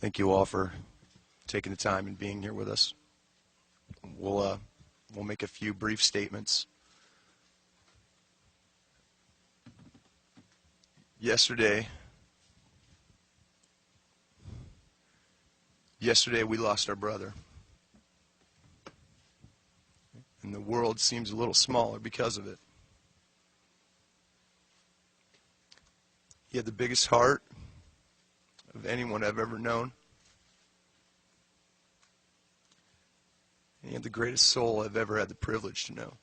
Thank you all for taking the time and being here with us. We'll make a few brief statements. Yesterday we lost our brother. And the world seems a little smaller because of it. He had the biggest heart of anyone I've ever known. And he had the greatest soul I've ever had the privilege to know.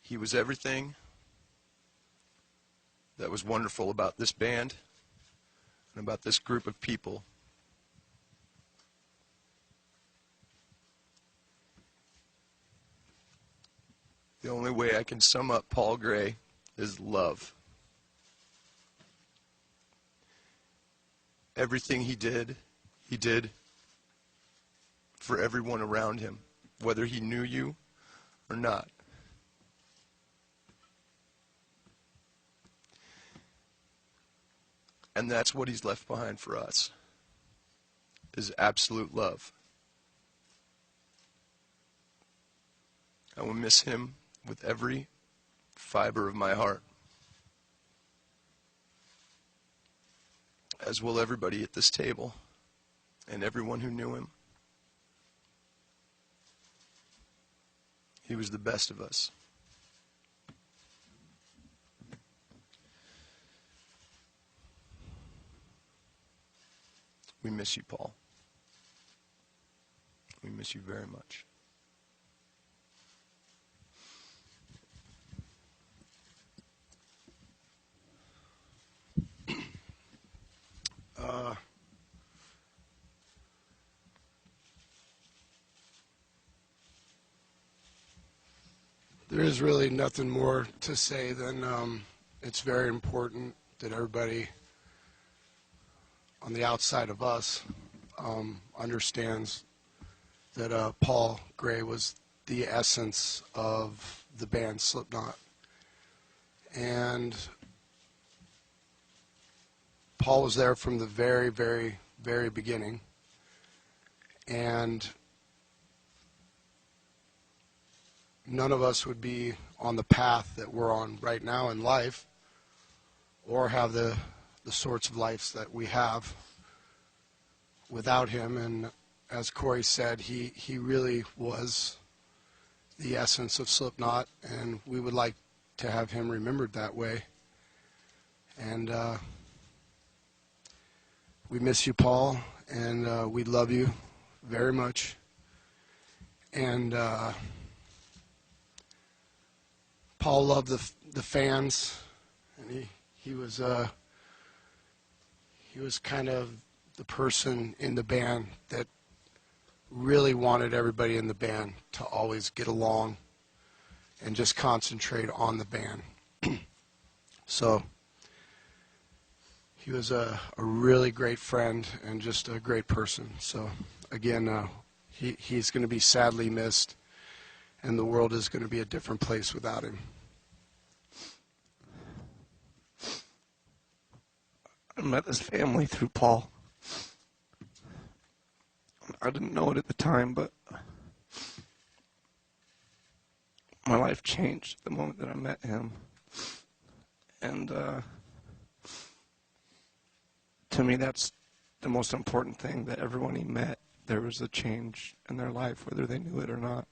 He was everything that was wonderful about this band and about this group of people. The only way I can sum up Paul Gray is love. Everything he did for everyone around him, whether he knew you or not. And that's what he's left behind for us, is absolute love. I will miss him with every fiber of my heart, as will everybody at this table and everyone who knew him. He was the best of us. We miss you, Paul. We miss you very much. There is really nothing more to say than it's very important that everybody on the outside of us understands that Paul Gray was the essence of the band Slipknot. And Paul was there from the very, very, very beginning. And none of us would be on the path that we're on right now in life, or have the sorts of lives that we have without him. And as Corey said, he really was the essence of Slipknot, and we would like to have him remembered that way. And we miss you, Paul, and we love you very much. And Paul loved the fans, and he was kind of the person in the band that really wanted everybody in the band to always get along and just concentrate on the band. So he was a really great friend and just a great person. So again, he's going to be sadly missed, and the world is going to be a different place without him. I met this family through Paul. I didn't know it at the time, but my life changed the moment that I met him. And to me, that's the most important thing, that everyone he met, there was a change in their life, whether they knew it or not.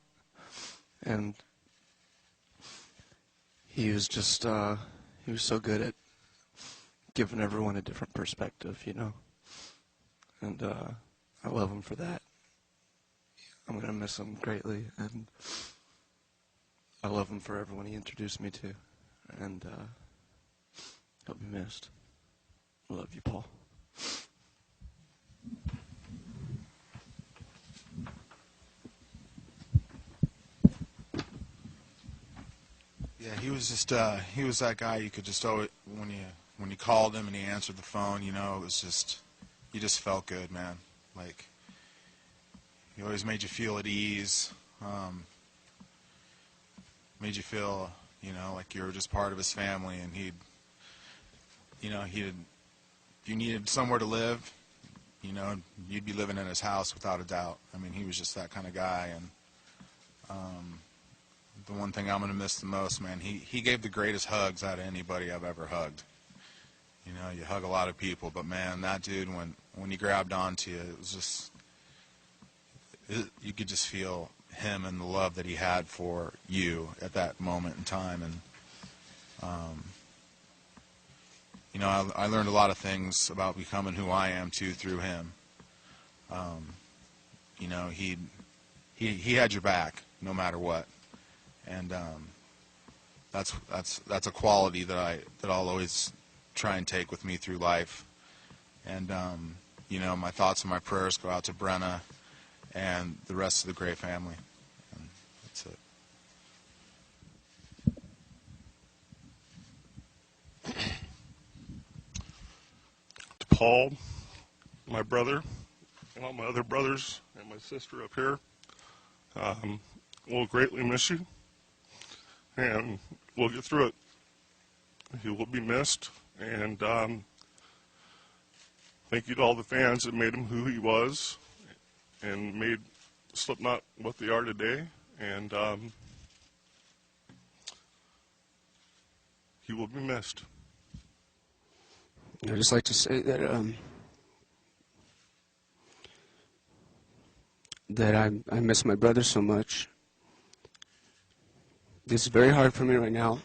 And he was just, he was so good at giving everyone a different perspective, you know. And I love him for that. I'm going to miss him greatly, and I love him for everyone he introduced me to. And he'll be missed. I love you, Paul. Yeah, he was just he was that guy you could just always, when you called him and he answered the phone, you know, it was just, you just felt good, man. Like, he always made you feel at ease, made you feel, you know, like you were just part of his family, and he'd you needed somewhere to live, you know, you'd be living in his house without a doubt. I mean, he was just that kind of guy. And the one thing I'm going to miss the most, man, he gave the greatest hugs out of anybody I've ever hugged. You know, you hug a lot of people, but man, that dude, when he grabbed onto you, it was just, you could just feel him and the love that he had for you at that moment in time. And you know, I learned a lot of things about becoming who I am too through him. You know, he had your back no matter what, and that's a quality that I'll always try and take with me through life. And you know, my thoughts and my prayers go out to Brenna and the rest of the Gray family. And that's it. To Paul, my brother, and all my other brothers, and my sister up here, we'll greatly miss you, and we'll get through it. He will be missed, and thank you to all the fans that made him who he was, and made Slipknot what they are today, and he will be missed. I'd just like to say that I miss my brother so much. This is very hard for me right now.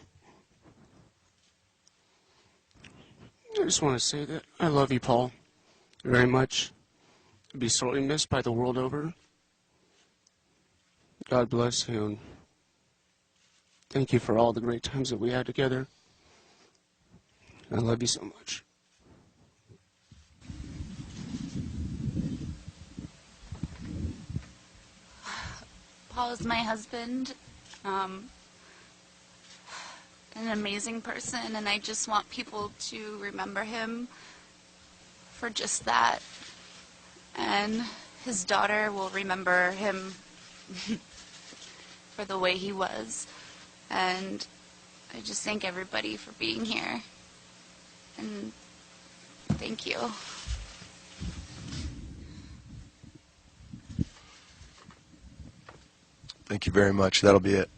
I just want to say that I love you, Paul, very much. You'll be sorely missed by the world over. God bless you, and thank you for all the great times that we had together. I love you so much. Paul is my husband, an amazing person, and I just want people to remember him for just that. And his daughter will remember him for the way he was. And I just thank everybody for being here. And thank you. Thank you very much. That'll be it.